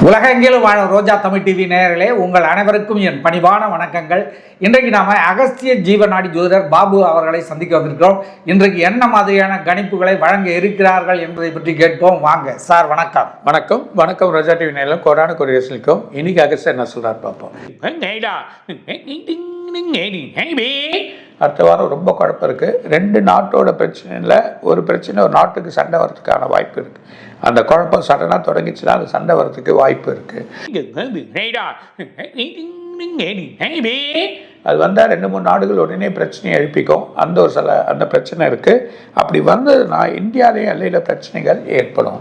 உலகெங்கிலும் வாழும் ரோஜா தமிழ் டிவி நேயர்களே, உங்கள் அனைவருக்கும் என் பணிவான வணக்கங்கள். இன்றைக்கு நாம அகஸ்திய ஜீவநாடி ஜோதிடர் பாபு அவர்களை சந்திக்க வந்திருக்கிறோம். இன்றைக்கு என்ன மாதிரியான கணிப்புகளை வழங்க இருக்கிறார்கள் என்பதை பற்றி கேட்போம். வாங்க சார். வணக்கம். வணக்கம் வணக்கம் ரோஜா டிவி நேரில் கோடான கொரியர்ஸ்லிக்கும். இன்னைக்கு அகஸ்தியர் என்ன சொல்றாரு பார்ப்போம். அடுத்த வாரம் ரொம்ப குழப்பம் இருக்கு. ரெண்டு நாட்டோட பிரச்சனையில் ஒரு பிரச்சனை, ஒரு நாட்டுக்கு சண்டை வர்றதுக்கான வாய்ப்பு இருக்கு. அந்த குழப்பம் சடனாக தொடங்கிச்சுன்னா அந்த சண்டை வர்றதுக்கு வாய்ப்பு இருக்கு. அது வந்தால் 2-3 நாடுகள் உடனே பிரச்சனையை எழுப்பிக்கும். அந்த பிரச்சனை இருக்கு. அப்படி வந்ததுன்னா இந்தியாவிலேயே எல்லையில் பிரச்சனைகள் ஏற்படும்.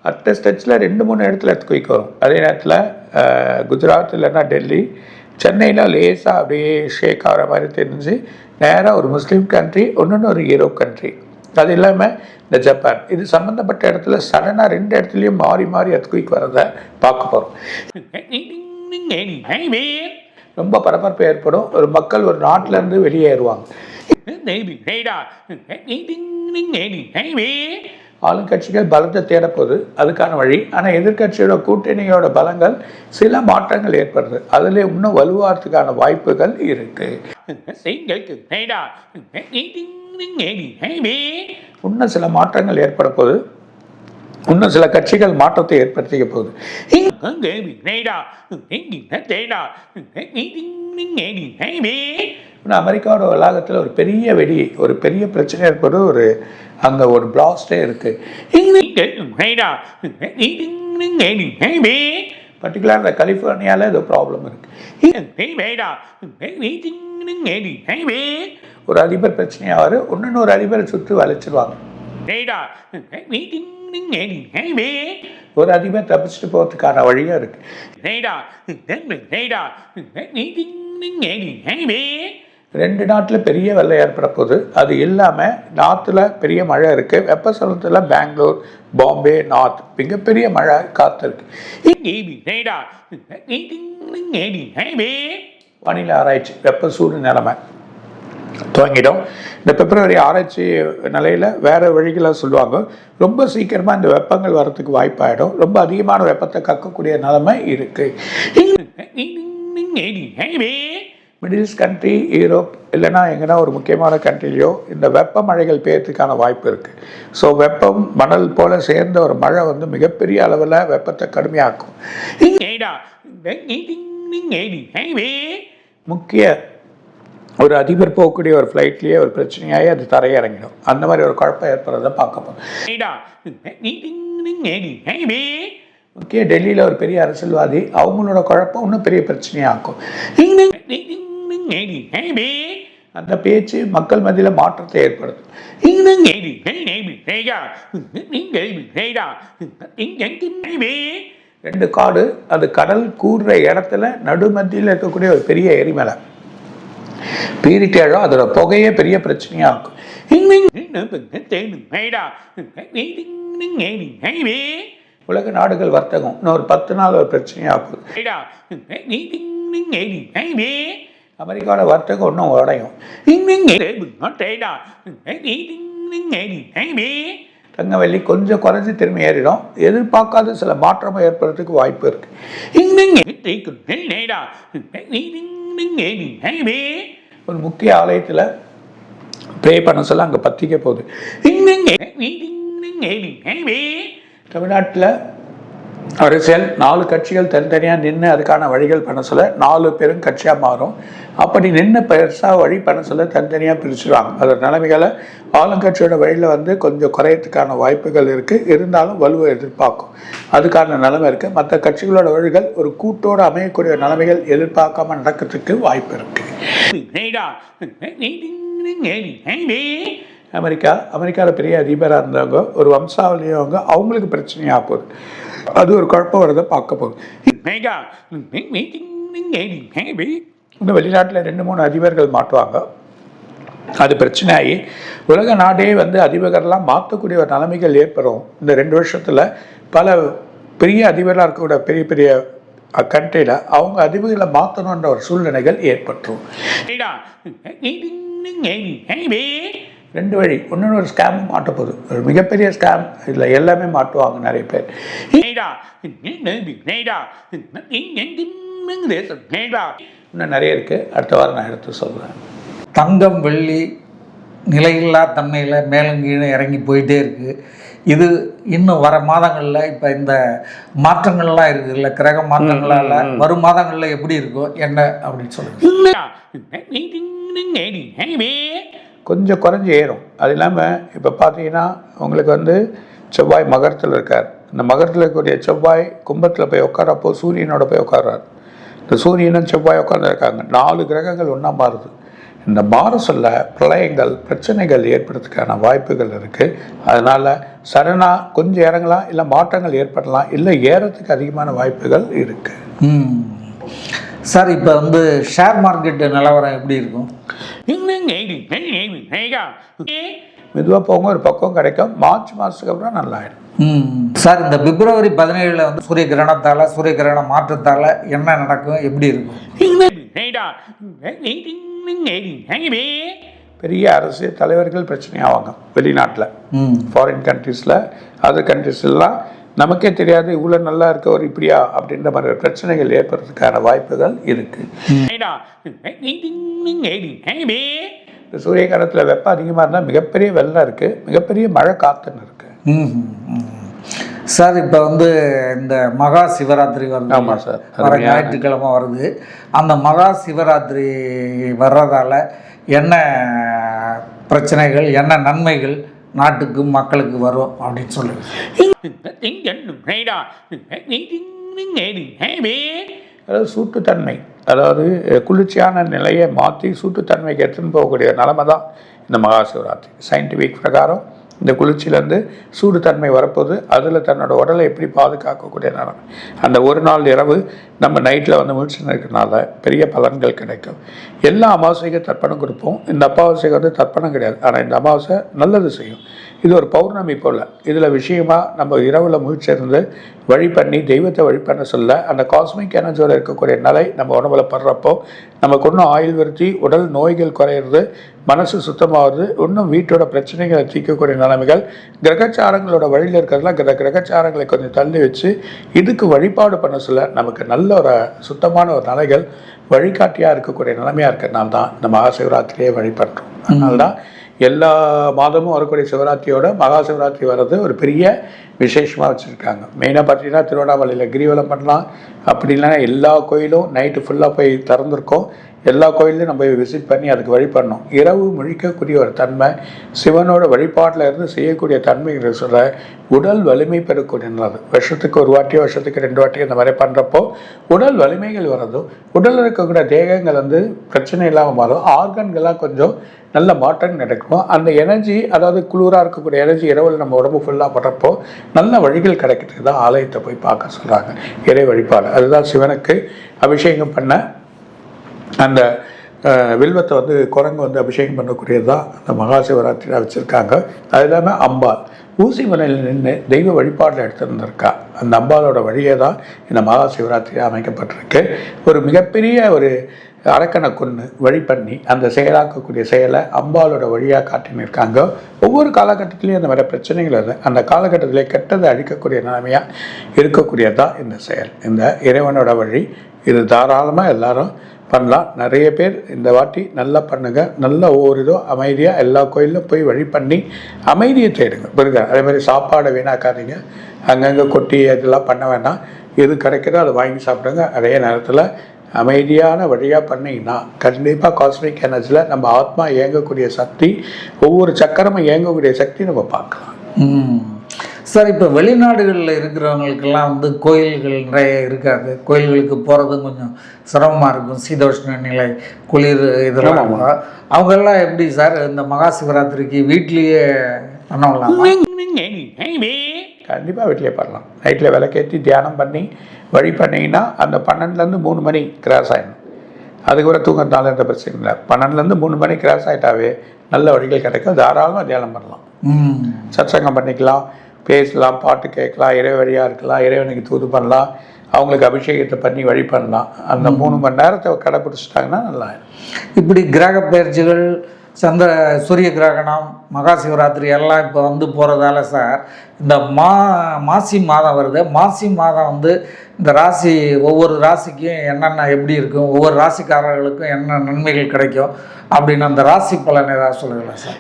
அடுத்த ஸ்டெச்சில் 2-3 இடத்துல எர்த்குவேக் வரும். அதே நேரத்தில் குஜராத் இல்லைன்னா டெல்லி, சென்னையில் லேசாக அப்படியே ஷேக் ஆகிற மாதிரி தெரிஞ்சு நேராக ஒரு முஸ்லீம் கண்ட்ரி, ஒன்று ஒரு யூரோப் கண்ட்ரி, அது இல்லாமல் இந்த ஜப்பான், இது சம்மந்தப்பட்ட இடத்துல சடனாக 2 இடத்துலையும் மாறி மாறி எர்த்குவேக் வரதை பார்க்க போகிறோம். ரொம்ப பரபரப்பு ஏற்படும். ஒரு மக்கள் ஒரு நாட்டிலேருந்து வெளியேறுவாங்க. ஆளுங்கட்சிகள் பலத்தை தேடப்போகுது, அதுக்கான வழி. ஆனால் எதிர்கட்சியோட கூட்டணியோட பலங்கள் சில மாற்றங்கள் ஏற்படுது. அதில் இன்னும் வலுவாகிறதுக்கான வாய்ப்புகள் இருக்கு. இன்னும் சில மாற்றங்கள் ஏற்பட போகுது. இன்னும் சில கட்சிகள் மாற்றத்தை ஏற்படுத்திக்க போகுது. அமெரிக்காவோட வளாகத்தில் ஒரு பெரிய வெடி, ஒரு பெரிய பிரச்சனை ஏற்படும். அங்கே ஒரு பிளாஸ்டே இருக்கு. பர்டிகுலர் இந்த கலிஃபோர்னியாவில் ஏதோ ப்ராப்ளம் இருக்கு. ஒரு அதிபர் பிரச்சனையாவார், இன்னொரு அதிபரை சுற்றி வளைச்சிருவாங்க. ஒரு அதிபர் தப்பிச்சுட்டு போகிறதுக்கான வழியும் இருக்கு. ரெண்டு நாட்டில் பெரிய வெள்ளம் ஏற்பட போகுது. அது இல்லாமல் நார்த்தில் பெரிய மழை இருக்குது. வெப்பசலனத்தில் பெங்களூர், பாம்பே, நார்த் மிகப்பெரிய மழை காத்திருக்கு. வானிலை ஆராய்ச்சி வெப்ப சூடு நிலைமை துவங்கிடும். இந்த பிப்ரவரி ஆராய்ச்சி நிலையில் வேறு வழிகளை சொல்லுவாங்க. ரொம்ப சீக்கிரமாக இந்த வெப்பங்கள் வரத்துக்கு வாய்ப்பாயிடும். ரொம்ப அதிகமான வெப்பத்தை கக்கக்கூடிய நிலைமை இருக்குது. மிடில் ஈஸ்ட் கண்ட்ரி, யூரோப் இல்லைன்னா எங்கன்னா ஒரு முக்கியமான கண்ட்ரிலையோ இந்த வெப்ப மழைகள் பெய்யறதுக்கான வாய்ப்பு இருக்குது. ஸோ வெப்பம் மணல் போல் சேர்ந்த ஒரு மழை வந்து மிகப்பெரிய அளவில் வெப்பத்தை கடுமையாக்கும். முக்கிய ஒரு அதிபர் போகக்கூடிய ஒரு ஃப்ளைட்லேயே ஒரு பிரச்சனையாகி அது தரையிறங்கிடும். அந்த மாதிரி ஒரு குழப்பம் ஏற்படுறதை பார்க்கப்போம். முக்கிய டெல்லியில் ஒரு பெரிய அரசியல்வாதி, அவங்களோட குழப்பம் இன்னும் பெரிய பிரச்சனையாகும். அந்த பேச்சு மக்கள் மத்தியில் மாற்றத்தை ஏற்படுத்தும். ரெண்டு காடு, அது கடல் கூடுற இடத்துல நடுமத்தியில் இருக்கக்கூடிய ஒரு பெரிய எரிமலை பீரிட்டேழும். அதோட புகையே பெரிய பிரச்சனையாகும். உலக நாடுகள் வர்த்தகம் இன்னொரு 10 நாள் ஒரு பிரச்சனையாகும். அமெரிக்காவோட வர்த்தகம் இன்னும் உடையும். தங்க வெள்ளி கொஞ்சம் குறைஞ்சி திரும்பி ஏறிடும். எதிர்பார்க்காத சில மாற்றமும் ஏற்படுறதுக்கு வாய்ப்பு இருக்கு. ஒரு முக்கிய ஆலயத்தில் ப்ரே பண்ண சொல்ல அங்கே பத்திக்க போகுது. தமிழ்நாட்டில் அரசியல் 4 கட்சிகள் தனித்தனியாக நின்று அதுக்கான வழிகள் பண்ண சொல்ல 4 பேரும் கட்சியாக மாறும். அப்படி நின்று பெருசாக வழி பண்ண சொல்ல தனித்தனியாக பிரிச்சுருவாங்க. அதோட நிலைமைகளை ஆளுங்கட்சியோட வழியில் வந்து கொஞ்சம் குறையத்துக்கான வாய்ப்புகள் இருக்குது. இருந்தாலும் வலுவை எதிர்பார்க்கும். அதுக்கான நிலைமை இருக்குது. மற்ற கட்சிகளோட வழிகள் ஒரு கூட்டோடு அமையக்கூடிய நிலைமைகள் எதிர்பார்க்காம நடக்கிறதுக்கு வாய்ப்பு இருக்குது. அமெரிக்காவில் பெரிய அதிபராக இருந்தவங்க, ஒரு வம்சாவளியவங்க, அவங்களுக்கு பிரச்சனையாக போகுது. அது ஒரு குழப்பம் வரதை பார்க்க போகுது. இன்னும் வெளிநாட்டில் 2-3 அதிபர்கள் மாட்டுவாங்க. அது பிரச்சனையாகி உலக நாடே வந்து அதிபர்கள்லாம் மாற்றக்கூடிய ஒரு நிலைமைகள் ஏற்படும். இந்த 2 வருஷத்தில் பல பெரிய அதிபராக இருக்கக்கூடிய பெரிய பெரிய கண்ட்ரியில் அவங்க அதிபர்களை மாற்றணுன்ற ஒரு சூழ்நிலைகள் ஏற்பட்டுரும். 2 வழி. இன்னொன்று ஒரு ஸ்கேம் மாட்ட போகுது, ஒரு மிகப்பெரிய ஸ்கேம். இதில் எல்லாமே மாட்டுவாங்க நிறைய பேர். இன்னும் நிறைய இருக்குது, அடுத்த வாரம் நான் எடுத்து சொல்கிறேன். தங்கம் வெள்ளி நிலையில்லா தன்மையில் மேலும் கீழே இறங்கி போயிட்டே இருக்குது. இது இன்னும் வர மாதங்களில் இப்போ இந்த மாற்றங்கள்லாம் இருக்குதுல்ல, கிரக மாற்றங்களால் வரும் மாதங்களில் எப்படி இருக்கும் என்ன அப்படின்னு சொல்லுங்கள். கொஞ்சம் குறைஞ்சி ஏறும். அது இல்லாமல் இப்போ பார்த்தீங்கன்னா உங்களுக்கு வந்து செவ்வாய் மகரத்தில் இருக்கார். இந்த மகரத்தில் இருக்கக்கூடிய செவ்வாய் கும்பத்தில் போய் உட்காரப்போ சூரியனோட போய் உட்கார்றார். இந்த சூரியனும் செவ்வாய் உட்காந்துருக்காங்க. 4 கிரகங்கள் ஒன்றா மாறுது. இந்த மாற சொல்ல பிரளயங்கள் பிரச்சனைகள் ஏற்படுறதுக்கான வாய்ப்புகள் இருக்குது. அதனால் சடனாக கொஞ்சம் இறங்கலாம், இல்லை மாற்றங்கள் ஏற்படலாம், இல்லை ஏறத்துக்கு அதிகமான வாய்ப்புகள் இருக்குது. சார் இப்போ வந்து ஷேர் மார்க்கெட்டு நிலவரம் எப்படி இருக்கும்? மெதுவாக போங்க, ஒரு பக்கம் கிடைக்கும். மார்ச் மாதத்துக்கு அப்புறம் நல்லா ஆயிடும். சார் இந்த பிப்ரவரி 17 வந்து சூரிய கிரகணத்தால் சூரிய கிரகண மாற்றத்தால் என்ன நடக்கும், எப்படி இருக்கும்? பெரிய அரசியல் தலைவர்கள் பிரச்சனையாவாங்க வெளிநாட்டில், ஃபாரின் கண்ட்ரீஸில், அதர் கண்ட்ரீஸ்லாம். நமக்கே தெரியாது இவ்வளோ நல்லா இருக்க ஒரு இப்படியா அப்படின்ற மாதிரி பிரச்சனைகள் ஏற்படுறதுக்கான வாய்ப்புகள் இருக்குது. இந்த சூரிய காலத்தில் வெப்பம் அதிகமாக இருந்தால் மிகப்பெரிய வெள்ளம் இருக்குது, மிகப்பெரிய மழை காத்துன்னு இருக்குது. சார் இப்போ வந்து இந்த மகா சிவராத்திரி வருது. ஆமாம் சார், வர ஞாயிற்றுக்கிழமை வருது. அந்த மகா சிவராத்திரி வர்றதால என்ன பிரச்சனைகள், என்ன நன்மைகள் நாட்டுக்கு மக்களுக்கு வரும் அப்படின்னு சொல்லுங்க. அதாவது சூட்டுத்தன்மை, அதாவது குளிர்ச்சியான நிலையை மாற்றி சூட்டுத்தன்மைக்கு எடுத்துன்னு போகக்கூடிய நிலைமை தான் இந்த மகா சிவராத்திரி. சயின்டிஃபிக் பிரகாரம் இந்த குளிர்ச்சியிலேருந்து சூடு தன்மை வரப்போது, அதில் தன்னோட உடலை எப்படி பாதுகாக்கக்கூடிய நிலைமை. அந்த ஒரு நாள் இரவு நம்ம நைட்டில் வந்து முழிச்சுன்னு இருக்கிறனால பெரிய பலன்கள் கிடைக்கும். எல்லா அமாவாசைக்கும் தர்ப்பணம் கொடுப்போம். இந்த அமாவாசைக்கு வந்து தர்ப்பணம் கிடையாது, ஆனால் இந்த அமாவாசை நல்லது செய்யும். இது ஒரு பௌர்ணமி போல். இதில் விஷயமாக நம்ம இரவில் முழிச்சிருந்து வழி பண்ணி தெய்வத்தை வழி பண்ண சொல்ல அந்த காஸ்மிக் எனர்ஜியோடு இருக்கக்கூடிய நிலை நம்ம உடம்புல படுறப்போ நமக்கு இன்னும் ஆயுள் விருத்தி, உடல் நோய்கள் குறையிறது, மனசு சுத்தமாகுது, இன்னும் வீட்டோட பிரச்சனைகளை தீர்க்கக்கூடிய நிலைமைகள். கிரகச்சாரங்களோட வழியில் இருக்கிறதுலாம் கிரகச்சாரங்களை கொஞ்சம் தள்ளி வச்சு இதுக்கு வழிபாடு பண்ண சொல்ல நமக்கு நல்ல ஒரு சுத்தமான ஒரு நிலைகள் வழிகாட்டியாக இருக்கக்கூடிய நிலைமையாக இருக்கிறதுனால தான் இந்த மகா சிவராத்திரியை வழிபடுறோம். அதனால்தான் எல்லா மாதமும் வரக்கூடிய சிவராத்திரியோட மகா சிவராத்திரி வர்றது ஒரு பெரிய விசேஷமாக வச்சுருக்காங்க. மெயினாக பார்த்தீங்கன்னா திருவண்ணாமலையில் கிரிவலம் பண்ணலாம். அப்படி இல்லைன்னா எல்லா கோயிலும் நைட்டு ஃபுல்லாக போய் திறந்துருக்கோம். எல்லா கோயிலையும் நம்ம விசிட் பண்ணி அதுக்கு வழிபடணும். இரவு முழிக்கக்கூடிய ஒரு தன்மை, சிவனோட வழிபாட்டில் இருந்து செய்யக்கூடிய தன்மைகள் சொல்கிற உடல் வலிமை பெறக்கூடிய நல்லது. வருஷத்துக்கு ஒரு வாட்டியோ வருஷத்துக்கு 2 வாட்டியோ இந்த மாதிரி பண்ணுறப்போ உடல் வலிமைகள் வர்றதும், உடலில் இருக்கக்கூடிய தேகங்கள் வந்து பிரச்சனை இல்லாமல் மாறும், ஆர்கன்கள்லாம் கொஞ்சம் நல்ல மாற்றம் நடக்கும். அந்த எனர்ஜி, அதாவது குளிராக இருக்கக்கூடிய எனர்ஜி இரவில் நம்ம உடம்பு ஃபுல்லாக படுறப்போ நல்ல வழிகள் கிடைக்கிறதுக்கு தான் ஆலயத்தை போய் பார்க்க சொல்கிறாங்க. இறை வழிபாடு, அதுதான் சிவனுக்கு அபிஷேகம் பண்ண அந்த வில்வத்தை வந்து குரங்கு வந்து அபிஷேகம் பண்ணக்கூடியது தான் அந்த மகா சிவராத்திரியாக வச்சுருக்காங்க. அது இல்லாமல் அம்பாள் ஊசி மலையில் நின்று தெய்வ வழிபாட்டில் எடுத்துருந்துருக்கா. அந்த அம்பாலோட வழியே தான் இந்த மகா சிவராத்திரியாக அமைக்கப்பட்டிருக்கு. ஒரு மிகப்பெரிய ஒரு அரக்கனை கொன்று வழி பண்ணி அந்த செயலாக்கக்கூடிய செயலை அம்பாலோட வழியாக காட்டினிருக்காங்க. ஒவ்வொரு காலகட்டத்திலையும் அந்த மாதிரி பிரச்சனைகள் இல்லை, அந்த காலகட்டத்திலே கெட்டதை அழிக்கக்கூடிய நிலைமையாக இருக்கக்கூடியது தான் இந்த செயல், இந்த இறைவனோட வழி. இது தாராளமாக எல்லாரும் பண்ணலாம். நிறைய பேர் இந்த வாட்டி நல்லா பண்ணுங்கள். நல்ல ஒவ்வொரு இதுவும் அமைதியாக எல்லா கோயிலும் போய் வழி பண்ணி அமைதியை தேடுங்க, புரியுதா? அதே மாதிரி சாப்பாடை வீணாக்காதீங்க, அங்கங்கே கொட்டி இதெல்லாம் பண்ண வேண்டாம். எது கிடைக்கிறதோ அதை வாங்கி சாப்பிடுங்க. அதே நேரத்தில் அமைதியான வழியாக பண்ணிங்கன்னா கண்டிப்பாக காஸ்மிக் எனர்ஜியில் நம்ம ஆத்மா இயங்கக்கூடிய சக்தி, ஒவ்வொரு சக்கரமும் இயங்கக்கூடிய சக்தி நம்ம பார்க்கலாம். சார் இப்போ வெளிநாடுகளில் இருக்கிறவங்களுக்கெல்லாம் வந்து கோயில்கள் நிறைய இருக்காது, கோயில்களுக்கு போகிறதும் கொஞ்சம் சிரமமாக இருக்கும், சீதோஷ்ண நிலை, குளிர் இதெல்லாம். அவங்கெல்லாம் எப்படி சார் இந்த மகா சிவராத்திரிக்கு வீட்லேயே பண்ணலாம்? கண்டிப்பாக வீட்டிலே பண்ணலாம். நைட்டில் விளக்கேற்றி தியானம் பண்ணி வழி பண்ணிங்கன்னா அந்த 12லேருந்து 3 மணி கிராஸ் ஆகிடும். அதுக்கப்புறம் தூங்கறதுனால எந்த பிரச்சனையும் இல்லை. 12லேருந்து 3 மணி கிராஸ் ஆகிட்டாவே நல்ல வழிகள் கிடைக்கும். தாராளமாக தியானம் பண்ணலாம், சத்சங்கம் பண்ணிக்கலாம், பேசலாம், பாட்டு கேட்கலாம், இறை வழியாக இருக்கலாம், இறைவனுக்கு தூது பண்ணலாம், அவங்களுக்கு அபிஷேகத்தை பண்ணி வழி பண்ணலாம். அந்த 3 மணி நேரத்தை கடைப்பிடிச்சிட்டாங்கன்னா நல்லா. இப்படி கிரக பயிற்சிகள் சூரிய கிரகணம், மகா சிவராத்திரி எல்லாம் இப்போ வந்து போகிறதால சார் இந்த மாசி மாதம் வருது. மாசி மாதம் வந்து இந்த ராசி ஒவ்வொரு ராசிக்கும் என்னென்ன எப்படி இருக்கும், ஒவ்வொரு ராசிக்காரர்களுக்கும் என்ன நன்மைகள் கிடைக்கும் அப்படின்னு அந்த ராசி பலன் ஏதாவது சொல்லுங்களேன் சார்.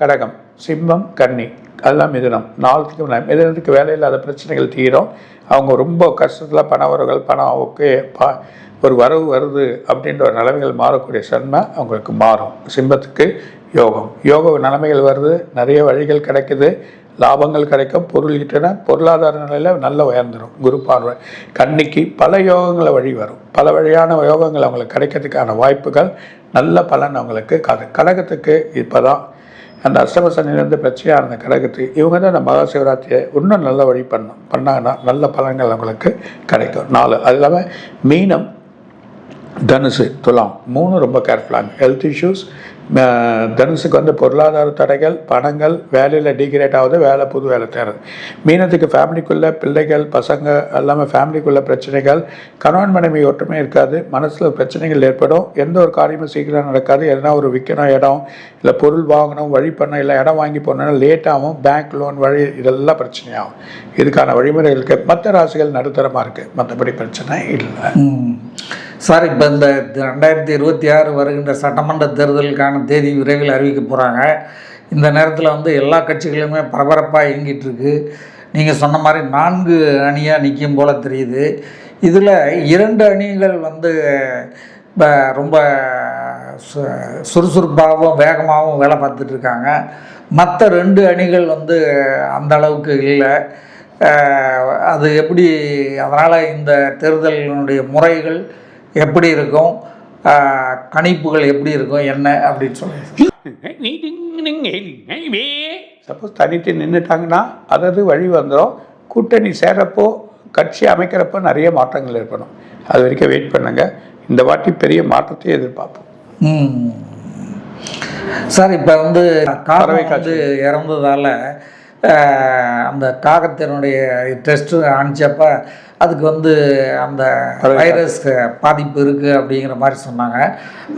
கடகம், சிம்மம், கன்னி, அதெல்லாம் மிதுனம். மிதுனத்துக்கு வேலையில்லாத பிரச்சனைகள் தீரும். அவங்க ரொம்ப கஷ்டத்தில் பணம் ஒரு வரவு வருது அப்படின்ற ஒரு நிலைமைகள் மாறக்கூடிய சன்மை அவங்களுக்கு மாறும். சிம்மத்துக்கு யோக நிலைமைகள் வருது, நிறைய வழிகள் கிடைக்குது, லாபங்கள் கிடைக்கும், பொருளாதார நிலையில் நல்ல உயர்ந்துடும் குரு பார்வை. கன்னிக்கு பல யோகங்களை வழி வரும், பல வழியான யோகங்கள் அவங்களுக்கு கிடைக்கிறதுக்கான வாய்ப்புகள், நல்ல பலன் அவங்களுக்கு. கடகத்துக்கு இப்போ தான் அந்த அஷ்டம சனிலேருந்து பிரச்சனையாக இருந்த கடகத்துக்கு இவங்க தான் அந்த மகா சிவராத்திரியை இன்னும் நல்ல வழி பண்ணாங்கன்னா நல்ல பலன்கள் அவங்களுக்கு கிடைக்கும். 4 அது இல்லாமல் மீனம், தனுசு, துலாம் 3 ரொம்ப கேர்ஃபுல்லாங்க. Health issues. தனுசுக்கு வந்து பொருளாதார தடைகள், பணங்கள், வேலையில் டிகிரேட் ஆகுது, புது வேலை தேடுறது. மீனத்துக்கு ஃபேமிலிக்குள்ளே பிள்ளைகள், பசங்க எல்லாமே ஃபேமிலிக்குள்ளே பிரச்சனைகள், கணவன் மனைவி ஒற்றுமை இருக்காது, மனசில் பிரச்சனைகள் ஏற்படும், எந்த ஒரு காரியமும் சீக்கிரம் நடக்காது. எதனா ஒரு விற்கணும் இடம், இல்லை பொருள் வாங்கணும், வழி பண்ண, இல்லை இடம் வாங்கி போனோன்னா லேட் ஆகும், பேங்க் லோன் வழி இதெல்லாம் பிரச்சனையாகும். இதுக்கான வழிமுறைகள் இருக்குது. மற்ற ராசிகள் நடுத்தரமாக இருக்குது, மற்றபடி பிரச்சனை இல்லை சார். இப்போ இந்த 2026 வருகின்ற சட்டமன்ற தேர்தலுக்கான தேதி விரைவில் அறிவிக்க போகிறாங்க. இந்த நேரத்தில் வந்து எல்லா கட்சிகளுமே பரபரப்பாக இயங்கிட்டு இருக்கு. நீங்கள் சொன்ன மாதிரி 4 அணியாக நிற்கும் போல் தெரியுது. இதில் 2 அணிகள் வந்து இப்போ ரொம்ப சுறுசுறுப்பாகவும் வேகமாகவும் வேலை பார்த்துட்ருக்காங்க. மற்ற 2 அணிகள் வந்து அந்த அளவுக்கு இல்லை. அது எப்படி, அதனால் இந்த தேர்தலினுடைய முறைகள் எப்படி இருக்கும், கணிப்புகள் எப்படி இருக்கும், என்ன அப்படின்னு சொல்லி சப்போஸ் தனித்து நின்றுட்டாங்கன்னா அதாவது வழி வந்துடும். கூட்டணி சேர்றப்போ, கட்சி அமைக்கிறப்போ நிறைய மாற்றங்கள் ஏற்படும். அது வரைக்கும் வெயிட் பண்ணுங்க. இந்த வாட்டி பெரிய மாற்றத்தை எதிர்பார்ப்போம் சார். இப்போ வந்து காகம் வந்து இறந்ததால் அந்த காகத்தினுடைய டெஸ்ட்டு அனுப்பிச்சப்ப அதுக்கு வந்து அந்த வைரஸ் பாதிப்பு இருக்குது அப்படிங்கிற மாதிரி சொன்னாங்க.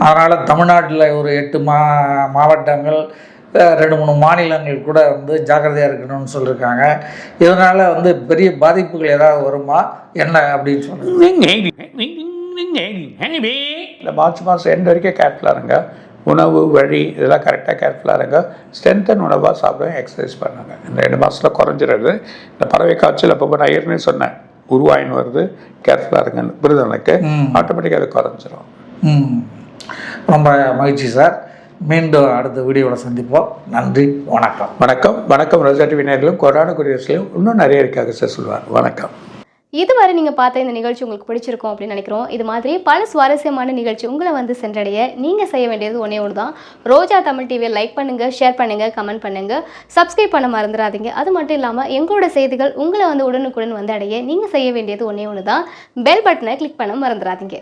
அதனால் தமிழ்நாட்டில் ஒரு 8 மாவட்டங்கள், 2-3 மாநிலங்கள் கூட வந்து ஜாக்கிரதையாக இருக்கணும்னு சொல்லியிருக்காங்க. இதனால் வந்து பெரிய பாதிப்புகள் ஏதாவது வருமா என்ன அப்படின்னு சொல்லுங்கள். இந்த மார்ச் மாதம் எண்டு வரைக்கும் கேர்ஃபுல்லாக இருங்க. உணவு வழி இதெல்லாம் கரெக்டாக கேர்ஃபுல்லாக இருங்க. ஸ்ட்ரென்த்தன் உணவாக சாப்பிடுவேன், எக்ஸசைஸ் பண்ணுங்க. இந்த 2 மாதத்தில் குறைஞ்சிடுறது. இந்த பறவை காய்ச்சல் அப்போ நான் ஏற்கனவே சொன்னேன், உருவாயின் வருது, கேர்ஃபுல்லாக இருங்கன்னு. புரிதலுக்கு ஆட்டோமேட்டிக்காக அது குறைஞ்சிரும். ரொம்ப மகிழ்ச்சி சார். மீண்டும் அடுத்த வீடியோவில் சந்திப்போம். நன்றி, வணக்கம். வணக்கம் ரோஜா டிவி நேயர்களும் கொரோனா குடியரசுலையும் இன்னும் நிறைய இருக்காங்க சார் சொல்லுவார். வணக்கம். இதுவரை நீங்கள் பார்த்த இந்த நிகழ்ச்சி உங்களுக்கு பிடிச்சிருக்கும் அப்படின்னு நினைக்கிறோம். இது மாதிரி பல சுவாரஸ்யமான நிகழ்ச்சி உங்களை வந்து சென்றடைய நீங்கள் செய்ய வேண்டியது ஒன்றே ஒன்று தான். ரோஜா தமிழ் டிவியை லைக் பண்ணுங்கள், ஷேர் பண்ணுங்கள், கமெண்ட் பண்ணுங்கள், சப்ஸ்கிரைப் பண்ண மறந்துடாதீங்க. அது மட்டும் இல்லாமல் எங்களோட செய்திகள் உங்களை வந்து உடனுக்குடன் வந்து அடைய நீங்கள் செய்ய வேண்டியது ஒன்றே ஒன்று தான். பெல் பட்டனை கிளிக் பண்ண மறந்துடாதீங்க.